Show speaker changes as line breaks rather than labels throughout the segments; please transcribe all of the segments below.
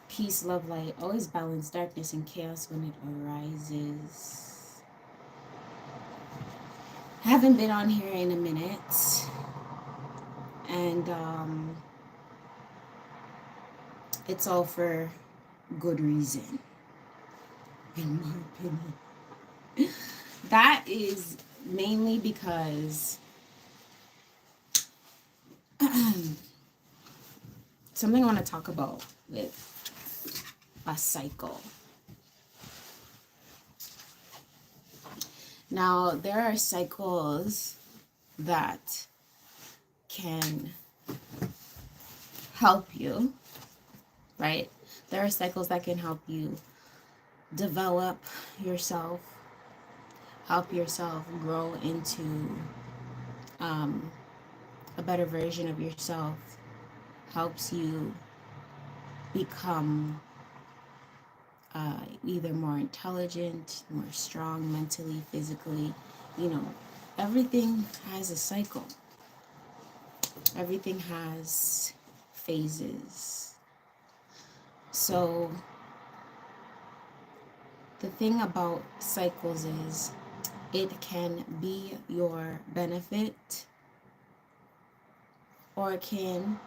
Peace, love, light. Always balance darkness and chaos when it arises. Haven't been on here in a minute. And it's all for good reason, in my opinion. That is mainly because something I want to talk about with a cycle. Now, there are cycles that can help you, right? There are cycles that can help you develop yourself, help yourself grow into a better version of yourself, helps you become either more intelligent, more strong mentally, physically. Everything has a cycle. Everything has phases. So the thing about cycles is it can be your benefit or it can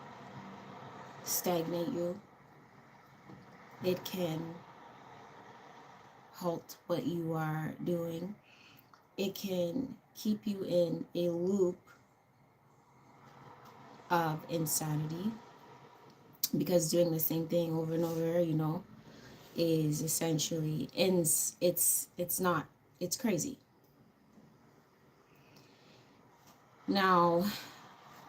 stagnate you. It can halt what you are doing. It can keep you in a loop of insanity, because doing the same thing over and over, is essentially it's crazy. Now,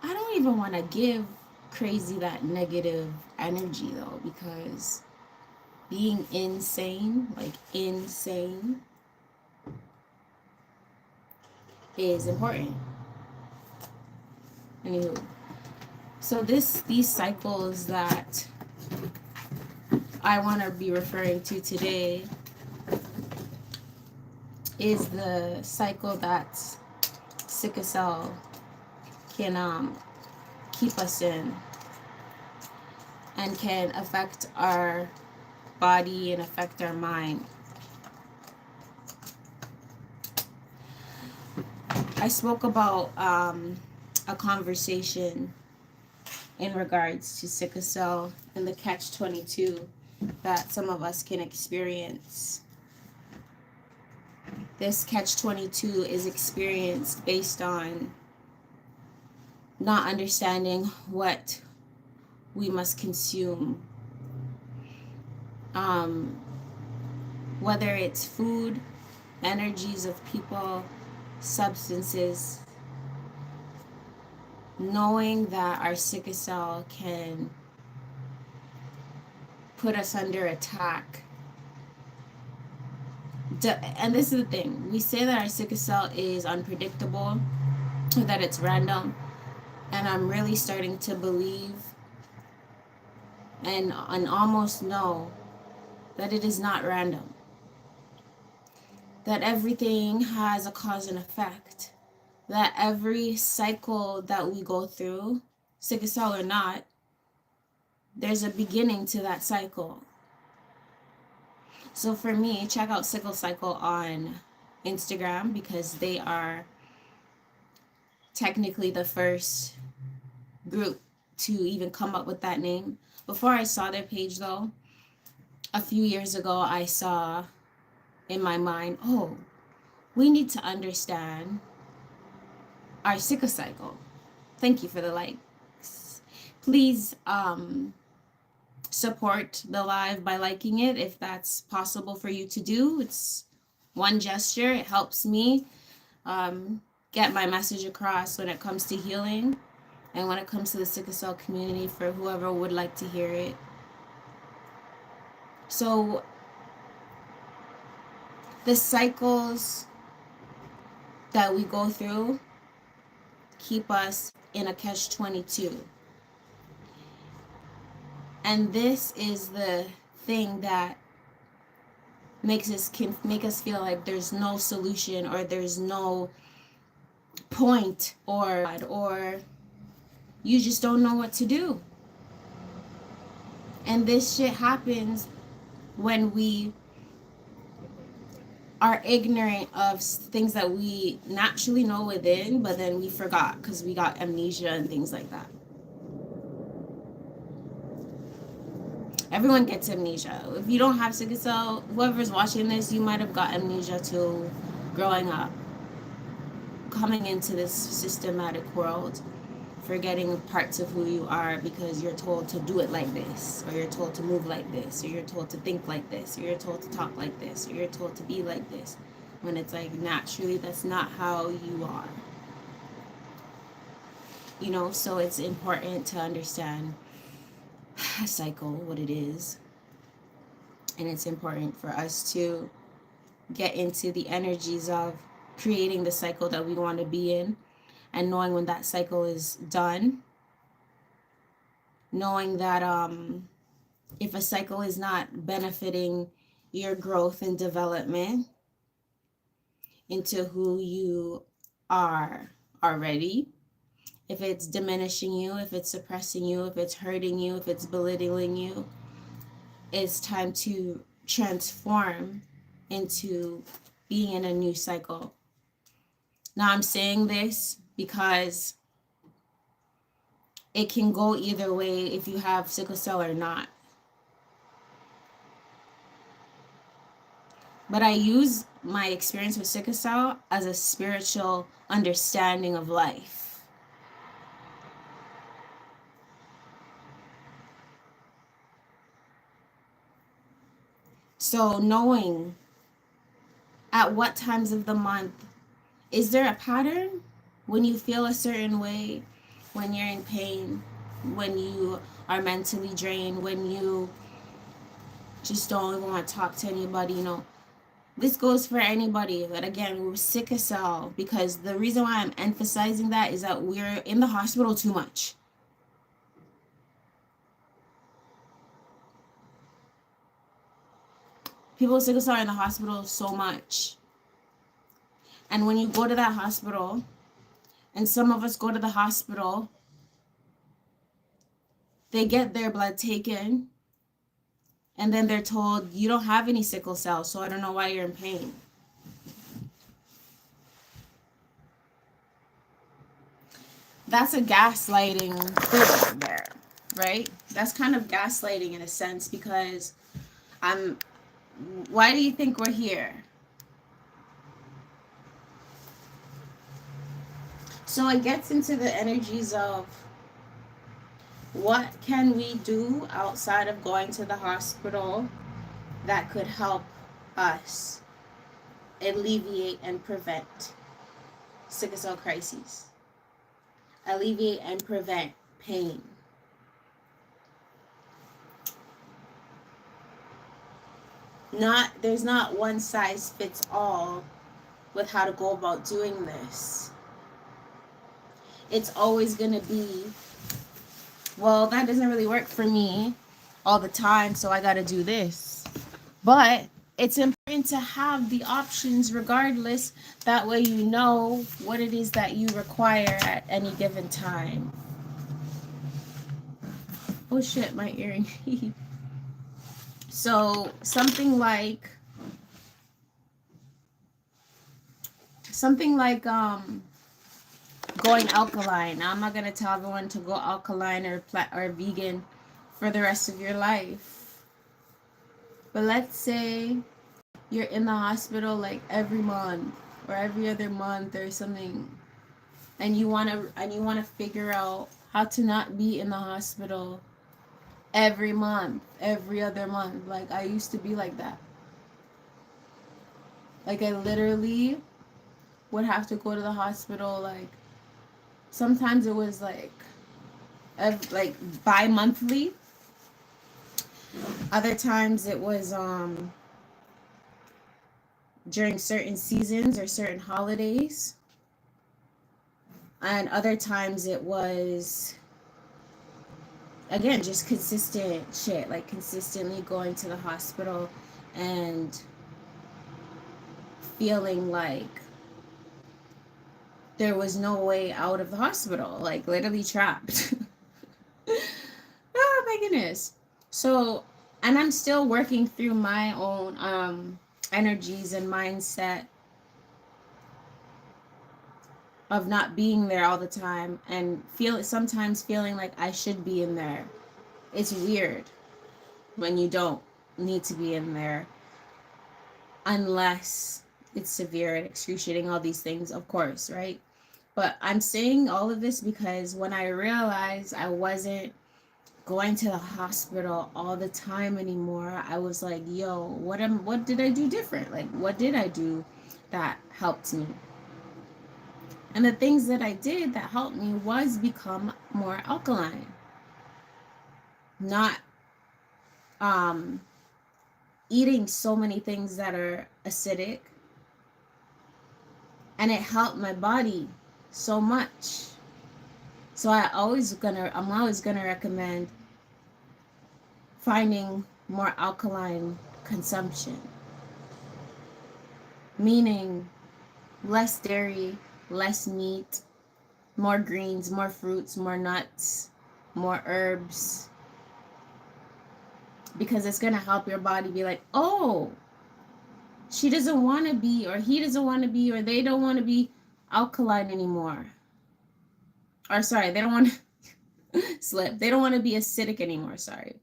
I don't even want to give crazy that negative energy though, because being insane, is important. Anywho, so these cycles that I want to be referring to today is the cycle that sickle cell can keep us in, and can affect our body and affect our mind. I spoke about a conversation in regards to sickle cell and the catch-22 that some of us can experience. This catch-22 is experienced based on not understanding what we must consume. Whether it's food, energies of people, substances, knowing that our sickle cell can put us under attack. And this is the thing, we say that our sickle cell is unpredictable, or that it's random, and I'm really starting to believe and almost know that it is not random, that everything has a cause and effect, that every cycle that we go through, sickle cell or not, there's a beginning to that cycle. So for me, check out Sickle Cycle on Instagram, because they are technically the first group to even come up with that name. Before I saw their page though, a few years ago, I saw in my mind, oh, we need to understand our sickle cycle. Thank you for the likes. Please support the live by liking it if that's possible for you to do. It's one gesture. It helps me get my message across when it comes to healing and when it comes to the sickle cell community, for whoever would like to hear it. So the cycles that we go through keep us in a catch-22. And this is the thing that can make us feel like there's no solution, or there's no point, or you just don't know what to do. And this shit happens when we are ignorant of things that we naturally know within, but then we forgot because we got amnesia and things like that. Everyone gets amnesia. If you don't have sickle cell, whoever's watching this, you might have got amnesia too growing up. Coming into this systematic world, forgetting parts of who you are because you're told to do it like this, or you're told to move like this, or you're told to think like this, or you're told to talk like this, or you're told to be like this, when it's like naturally that's not how you are. You know, so it's important to understand a cycle, what it is, and it's important for us to get into the energies of creating the cycle that we want to be in, and knowing when that cycle is done, knowing that if a cycle is not benefiting your growth and development into who you are already, if it's diminishing you, if it's suppressing you, if it's hurting you, if it's belittling you, it's time to transform into being in a new cycle. Now, I'm saying this because it can go either way if you have sickle cell or not. But I use my experience with sickle cell as a spiritual understanding of life. So knowing at what times of the month, is there a pattern when you feel a certain way, when you're in pain, when you are mentally drained, when you just don't even want to talk to anybody, you know? This goes for anybody, but again, we're sickle cell, because the reason why I'm emphasizing that is that we're in the hospital too much. People with sickle cell are in the hospital so much. And when you go to that hospital, and some of us go to the hospital, they get their blood taken, and then they're told, you don't have any sickle cell, so I don't know why you're in pain. That's a gaslighting thing there, right? That's kind of gaslighting in a sense, because why do you think we're here? So it gets into the energies of what can we do outside of going to the hospital that could help us alleviate and prevent sickle cell crises, alleviate and prevent pain. There's not one size fits all with how to go about doing this. It's always going to be, well, that doesn't really work for me all the time, so I got to do this. But it's important to have the options regardless. That way you know what it is that you require at any given time. Oh shit, my earring. So something like going alkaline. Now, I'm not going to tell everyone to go alkaline or vegan for the rest of your life. But let's say you're in the hospital like every month or every other month or something, and you want to figure out how to not be in the hospital every month, every other month. Like, I used to be like that. Like, I literally would have to go to the hospital, like, sometimes it was like bi-monthly. Other times it was during certain seasons or certain holidays. And other times it was, again, just consistent shit, like consistently going to the hospital and feeling like there was no way out of the hospital, like literally trapped. Oh my goodness. So, and I'm still working through my own energies and mindset of not being there all the time, and sometimes feeling like I should be in there. It's weird when you don't need to be in there unless it's severe and excruciating, all these things, of course, right? But I'm saying all of this because when I realized I wasn't going to the hospital all the time anymore, I was like, yo, what did I do different? Like, what did I do that helped me? And the things that I did that helped me was become more alkaline. Not eating so many things that are acidic. And it helped my body so much. So I'm always gonna recommend finding more alkaline consumption. Meaning less dairy, less meat, more greens, more fruits, more nuts, more herbs. Because it's gonna help your body be like, oh, she doesn't want to be, or he doesn't want to be, or they don't want to be alkaline anymore. Or sorry, they don't want to slip. They don't want to be acidic anymore, sorry.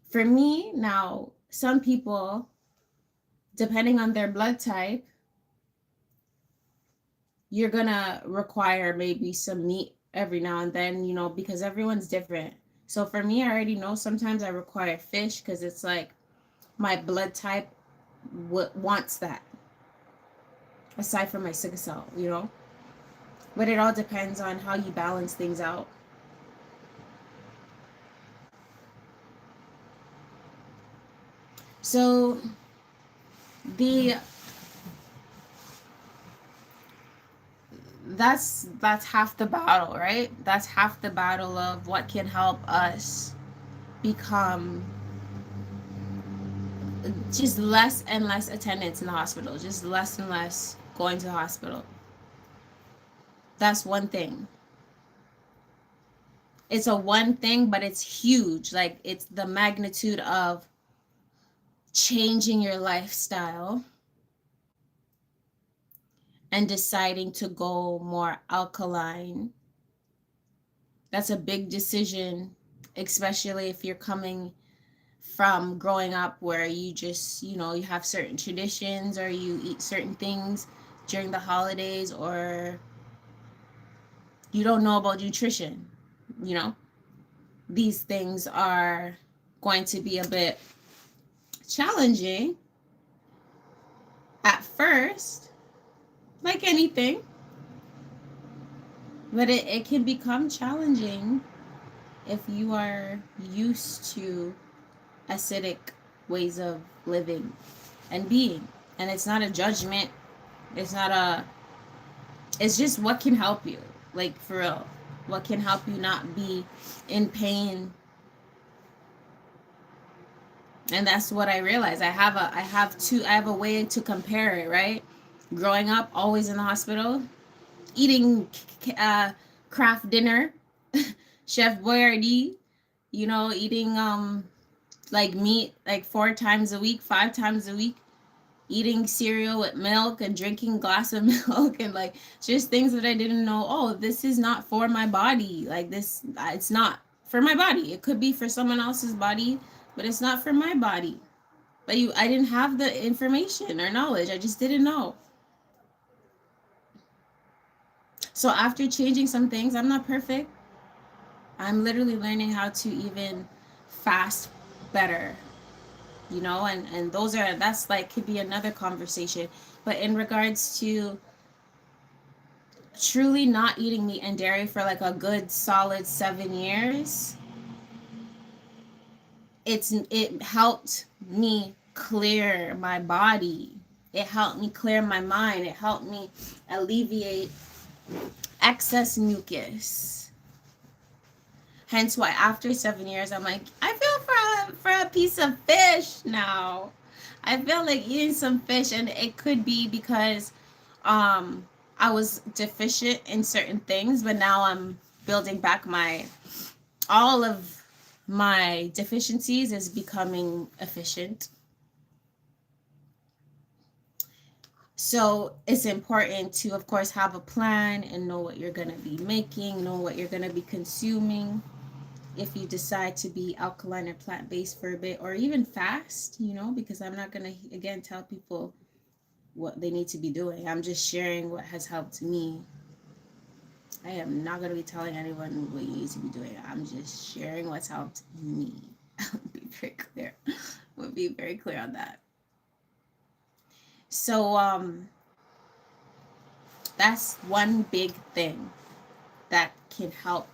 For me, now, some people, depending on their blood type, you're gonna require maybe some meat every now and then, you know, because everyone's different. So for me, I already know sometimes I require fish because it's like my blood type wants that, aside from my sickle cell, you know. But it all depends on how you balance things out. So the that's half the battle, right? That's half the battle of what can help us become just less and less attendance in the hospital, just less and less going to the hospital. That's one thing. It's a one thing, but it's huge. Like, it's the magnitude of changing your lifestyle and deciding to go more alkaline. That's a big decision, especially if you're coming from growing up where you just, you know, you have certain traditions or you eat certain things during the holidays, or you don't know about nutrition, you know. These things are going to be a bit challenging at first, like anything, but it can become challenging if you are used to acidic ways of living and being. And it's not a judgment, it's not a, it's just what can help you, like, for real, what can help you not be in pain. And that's what I realized. I have a way to compare it, right? Growing up, always in the hospital, eating craft dinner, Chef Boyardee, you know, eating like meat like 4 times a week, 5 times a week, eating cereal with milk and drinking a glass of milk, and like just things that I didn't know. Oh, this is not for my body. Like, this, it's not for my body. It could be for someone else's body, but it's not for my body. But I didn't have the information or knowledge. I just didn't know. So after changing some things, I'm not perfect. I'm literally learning how to even fast better, you know, and that's like, could be another conversation. But in regards to truly not eating meat and dairy for like a good solid 7 years, it helped me clear my body. It helped me clear my mind. It helped me alleviate excess mucus. Hence why after 7 years, I'm like, I feel for a piece of fish now. I feel like eating some fish, and it could be because I was deficient in certain things, but now I'm building back all of my deficiencies is becoming efficient. So it's important to, of course, have a plan and know what you're going to be making, know what you're going to be consuming. If you decide to be alkaline or plant-based for a bit, or even fast, because I'm not going to, again, tell people what they need to be doing. I'm just sharing what has helped me. I am not going to be telling anyone what you need to be doing. I'm just sharing what's helped me. I'll be very clear. We'll be very clear on that. So that's one big thing that can help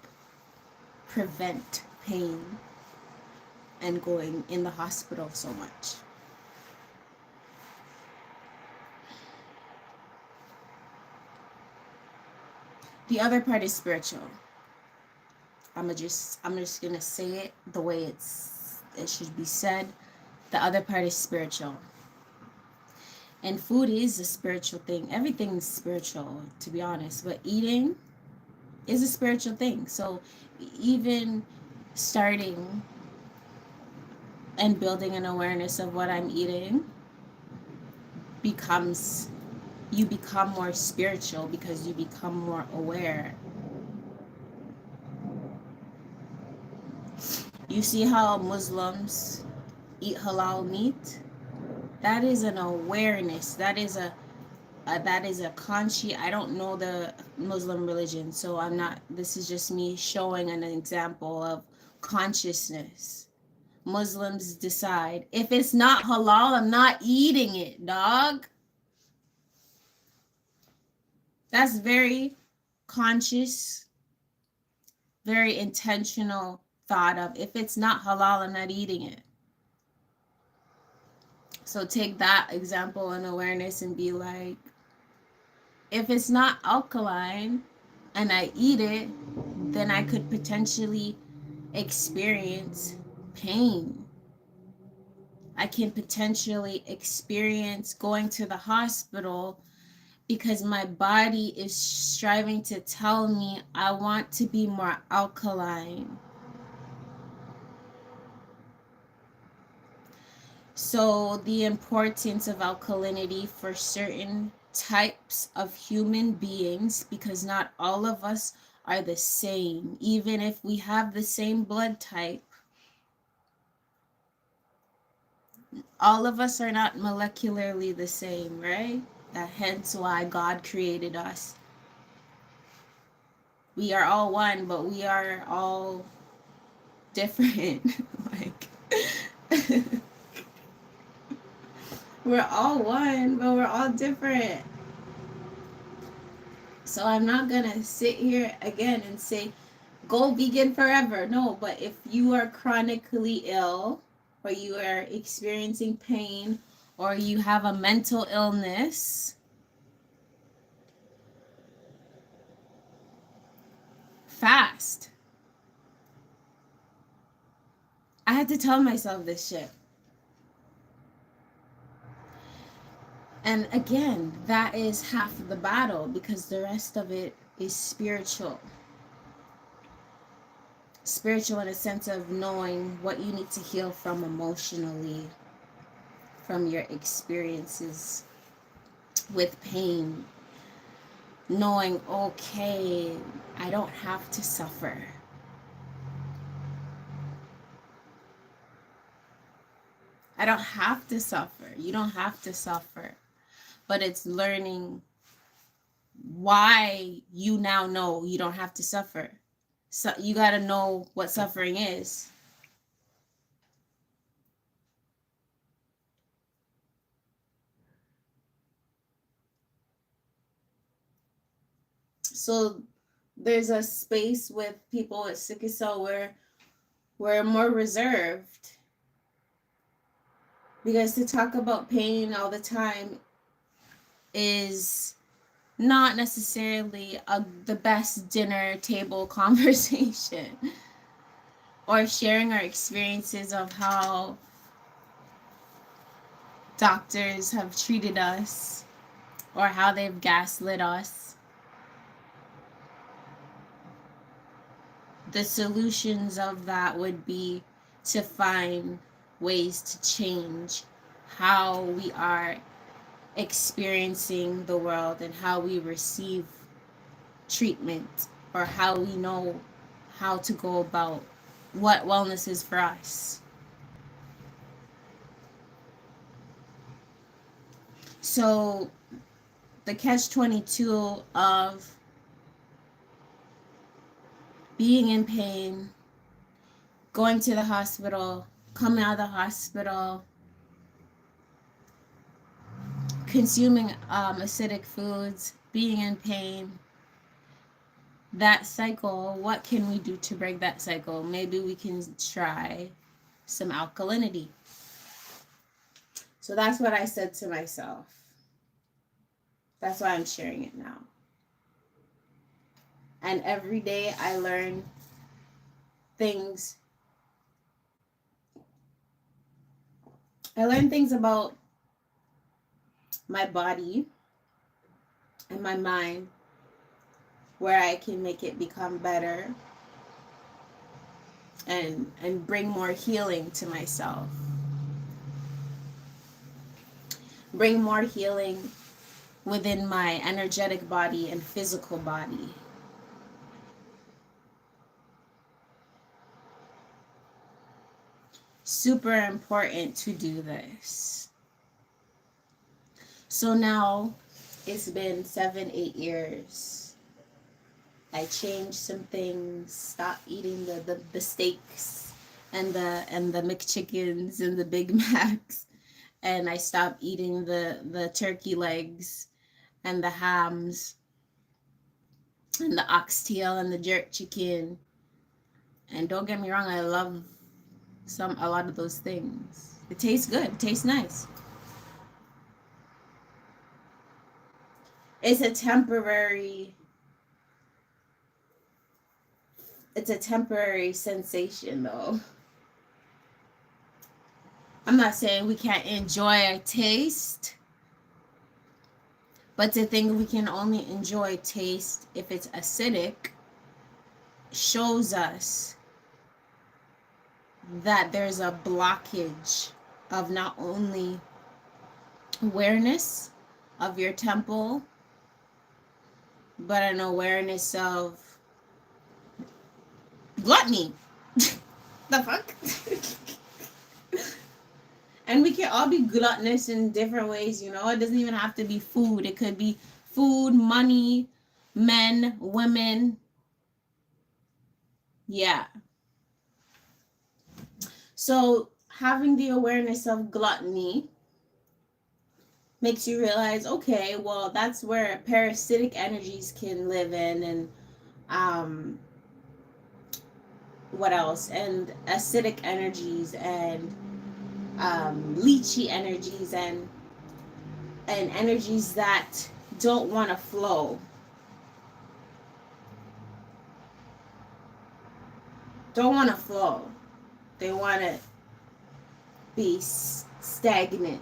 prevent pain and going in the hospital so much. The other part is spiritual. I'm just gonna say it the way it should be said. The other part is spiritual. And food is a spiritual thing. Everything is spiritual, to be honest. But eating is a spiritual thing. So even starting and building an awareness of what I'm eating you become more spiritual because you become more aware. You see how Muslims eat halal meat? That is an awareness. That is a conscious. I don't know the Muslim religion, so this is just me showing an example of consciousness. Muslims decide, if it's not halal, I'm not eating it, dog. That's very conscious, very intentional thought of, if it's not halal, I'm not eating it. So take that example and awareness and be like, if it's not alkaline and I eat it, then I could potentially experience pain. I can potentially experience going to the hospital because my body is striving to tell me I want to be more alkaline. So the importance of alkalinity for certain types of human beings, because not all of us are the same. Even if we have the same blood type, all of us are not molecularly the same, right? Hence why God created us. We are all one, but we are all different. We're all one, but we're all different. So I'm not gonna sit here again and say, go vegan forever. No, but if you are chronically ill, or you are experiencing pain, or you have a mental illness, fast. I had to tell myself this shit. And again, that is half of the battle, because the rest of it is spiritual. Spiritual in a sense of knowing what you need to heal from emotionally, from your experiences with pain. Knowing, okay, I don't have to suffer. I don't have to suffer. You don't have to suffer. But it's learning why you now know you don't have to suffer. So you got to know what suffering is. So there's a space with people with sickle cell where we're more reserved, because to talk about pain all the time is not necessarily the best dinner table conversation, or sharing our experiences of how doctors have treated us or how they've gaslit us. the solutions of that would be to find ways to change how we are experiencing the world and how we receive treatment, or how we know how to go about what wellness is for us. So the catch-22 of being in pain, going to the hospital, coming out of the hospital, consuming acidic foods, being in pain, that cycle, what can we do to break that cycle? Maybe we can try some alkalinity. So that's what I said to myself. That's why I'm sharing it now. And every day I learn things. I learn things about my body and my mind where I can make it become better and bring more healing to myself. Bring more healing within my energetic body and physical body. Super important to do this. So now it's been 7-8 years. I changed some things, stopped eating the steaks and the McChickens and the Big Macs, and I stopped eating the turkey legs and the hams and the oxtail and the jerk chicken. And don't get me wrong, I love a lot of those things. It tastes good, it tastes nice. It's a temporary sensation though. I'm not saying we can't enjoy a taste, but to think we can only enjoy taste if it's acidic shows us that there's a blockage of not only awareness of your temple, but an awareness of gluttony. The fuck? And we can all be gluttonous in different ways, you know? It doesn't even have to be food. It could be food, money, men, women. Yeah. So having the awareness of gluttony makes you realize, okay, well, that's where parasitic energies can live in, and what else? And acidic energies, and leechy energies, and energies that don't want to flow. Don't want to flow. They want to be stagnant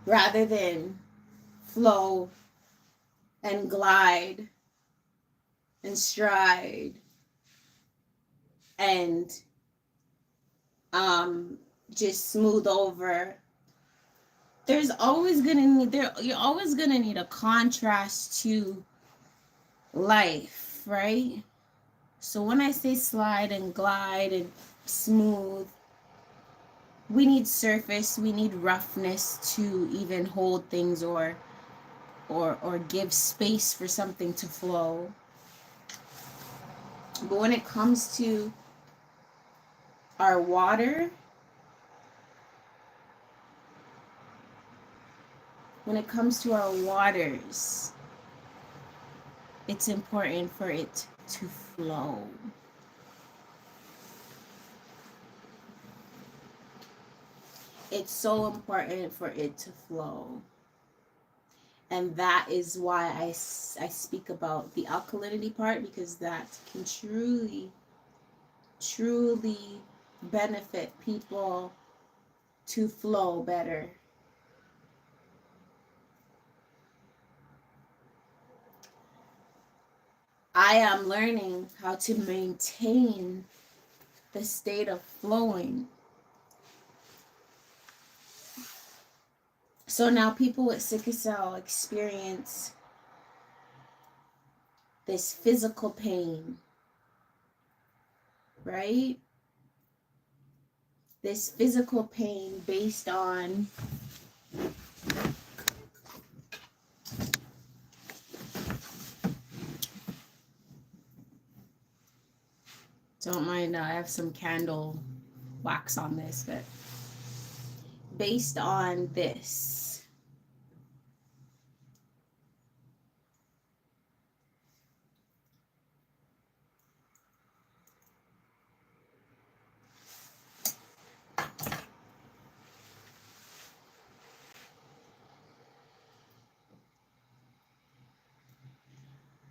rather than flow and glide and stride and just smooth over. You're always gonna need a contrast to life, right? So when I say slide and glide and smooth, we need surface, we need roughness to even hold things or give space for something to flow. But when it comes to our water, when it comes to our waters, it's important for it to flow. It's so important for it to flow. And that is why I speak about the alkalinity part, because that can truly, truly benefit people to flow better. I am learning how to maintain the state of flowing. So now people with sickle cell experience this physical pain, right? This physical pain based on don't mind, I have some candle wax on this, but based on this.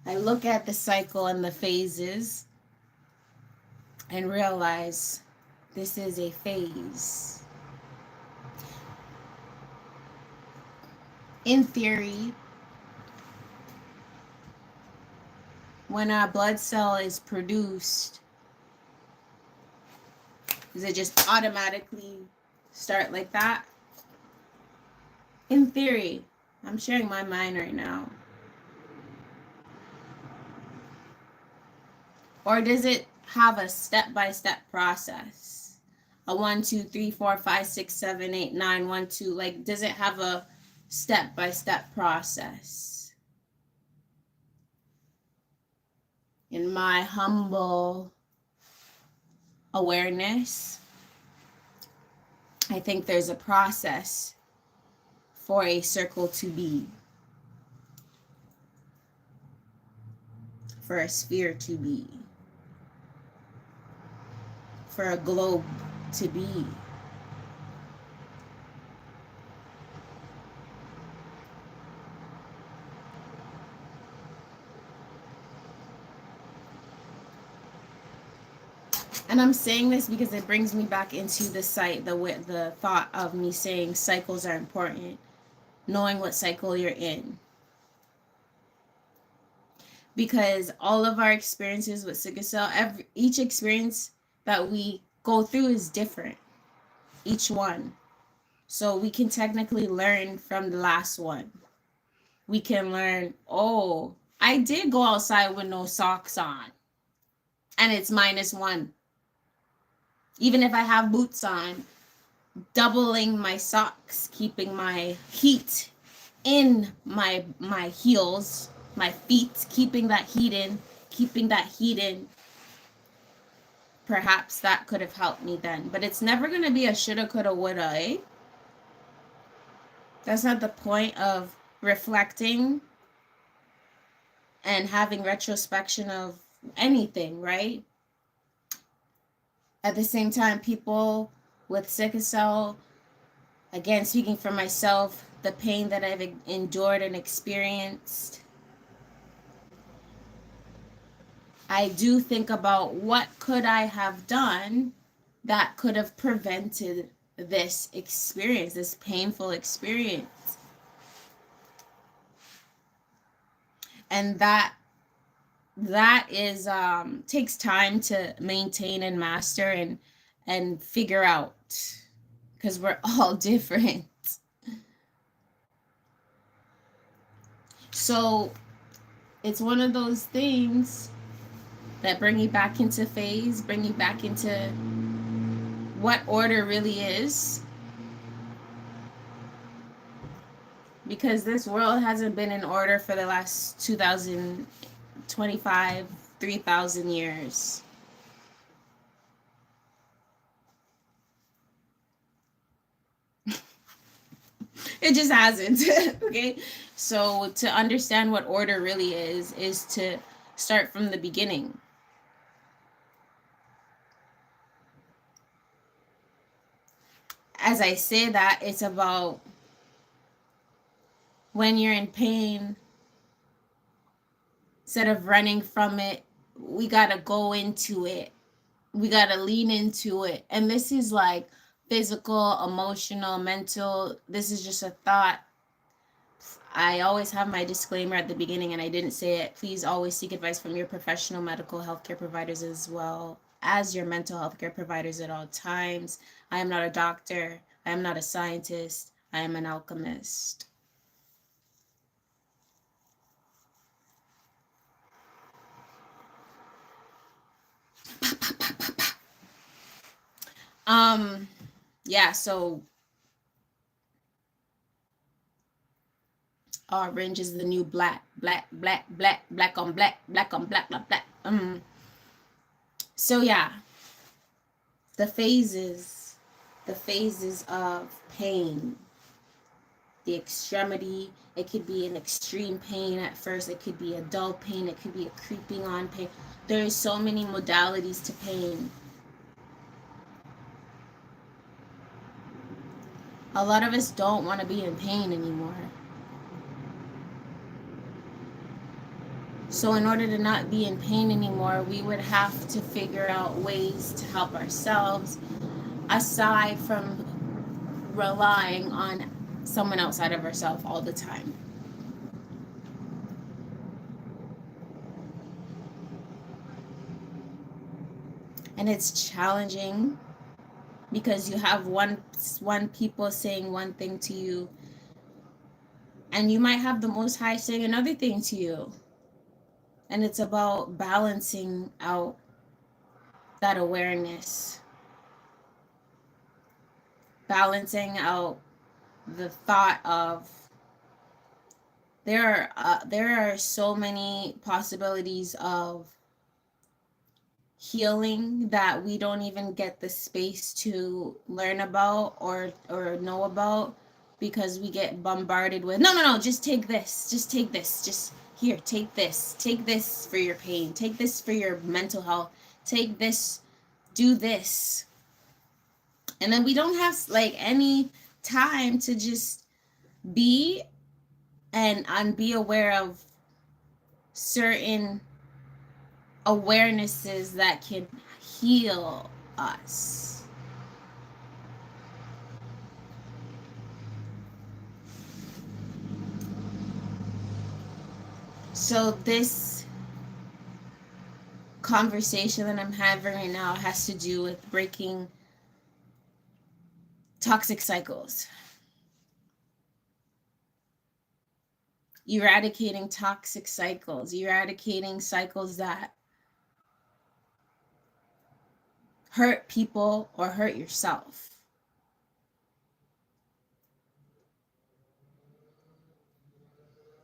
I look at the cycle and the phases and realize this is a phase. In theory, when a blood cell is produced, does it just automatically start like that? In theory, I'm sharing my mind right now. Or does it have a step-by-step process? A 1, 2, 3, 4, 5, 6, 7, 8, 9, 1, 2. Like, does it have a step-by-step process? In my humble awareness, I think there's a process for a circle to be, for a sphere to be, for a globe to be. And I'm saying this because it brings me back into the thought of me saying cycles are important, knowing what cycle you're in. Because all of our experiences with sickle cell, each experience that we go through is different, each one. So we can technically learn from the last one. We can learn, oh, I did go outside with no socks on, and it's -1. Even if I have boots on, doubling my socks, keeping my heat in my heels, my feet, keeping that heat in, perhaps that could have helped me then. But it's never going to be a shoulda, coulda, woulda, eh? That's not the point of reflecting and having retrospection of anything, right? At the same time, people with sickle cell, again, speaking for myself, the pain that I've endured and experienced, I do think about what could I have done that could have prevented this experience, this painful experience. And that is takes time to maintain and master and figure out, because we're all different. So it's one of those things that bring you back into phase, bring you back into what order really is. Because this world hasn't been in order for the last 2,025, 3,000 years. It just hasn't. Okay? So to understand what order really is to start from the beginning. As I say that, it's about when you're in pain, instead of running from it, we got to go into it. We got to lean into it. And this is like physical, emotional, mental. This is just a thought. I always have my disclaimer at the beginning, and I didn't say it. Please always seek advice from your professional medical healthcare providers as well as your mental health care providers at all times. I am not a doctor. I am not a scientist. I am an alchemist. Yeah, so orange is the new black, black, black, black, black on black, black on black, black, black. So yeah, the phases, of pain, the extremity. It could be an extreme pain at first. It could be a dull pain. It could be a creeping on pain. There are so many modalities to pain. A lot of us don't want to be in pain anymore. So in order to not be in pain anymore, we would have to figure out ways to help ourselves aside from relying on someone outside of ourselves all the time. And it's challenging because you have one people saying one thing to you, and you might have the Most High saying another thing to you. And it's about balancing out that awareness, balancing out the thought of there are so many possibilities of healing that we don't even get the space to learn about or know about, because we get bombarded with no, just take this, just here, take this for your pain, take this for your mental health, take this, do this. And then we don't have like any time to just be and be aware of certain awarenesses that can heal us. So this conversation that I'm having right now has to do with breaking toxic cycles, eradicating toxic cycles, eradicating cycles that hurt people or hurt yourself.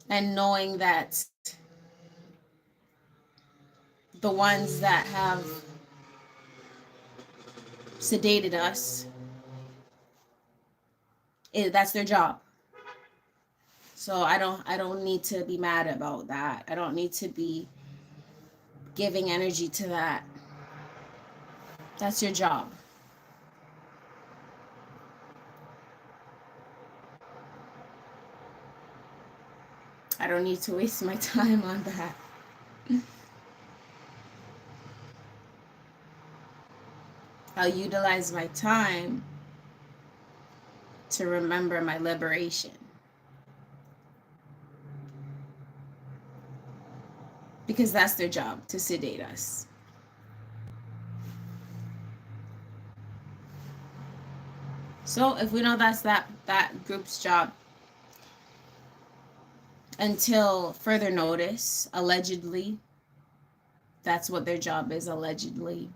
And knowing that the ones that have sedated us, that's their job. So I don't need to be mad about that. I don't need to be giving energy to that. That's your job. I don't need to waste my time on that. I'll utilize my time to remember my liberation. Because that's their job, to sedate us. So if we know that's that group's job, until further notice, allegedly, that's what their job is, allegedly.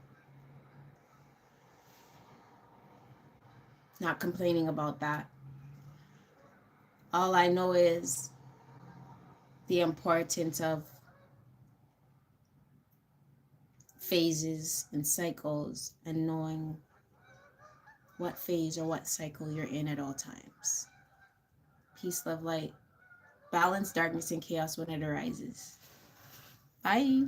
Not complaining about that. All I know is the importance of phases and cycles, and knowing what phase or what cycle you're in at all times. Peace, love, light. Balance darkness and chaos when it arises. Bye.